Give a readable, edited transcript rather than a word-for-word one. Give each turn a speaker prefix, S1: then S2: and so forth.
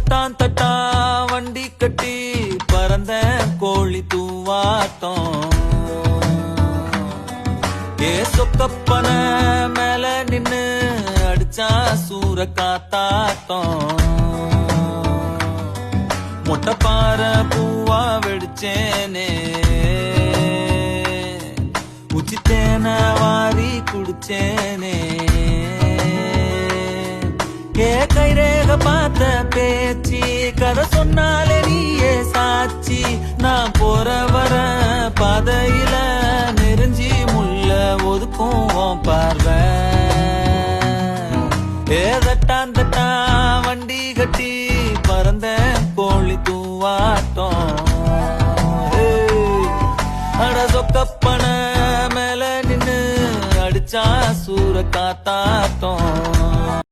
S1: தட்டான் தட்டான் வண்டி கட்டி பறந்த கோழி தூவாட்டம் சொக்கப்பன மேல நின்னு அடிச்சா சூற காத்தாட்டம் மொட்டைப்பாற பூவா வெடிச்சேனே உச்சித்தேன வாரி குடிச்சேனே கைரேக பார்த்த பேச்சு கதை சொன்னாலே நீயே சாட்சி நான் போற வர பாதையில நெருஞ்சி முள்ள ஒதுக்கும் பார்வை தட்டான் தட்டான் வண்டி கட்டி பறந்த கோழி தூவாட்டம் அட சொக்கப்பன மேல நின்னு அடிச்சா சூற காத்தாட்டம்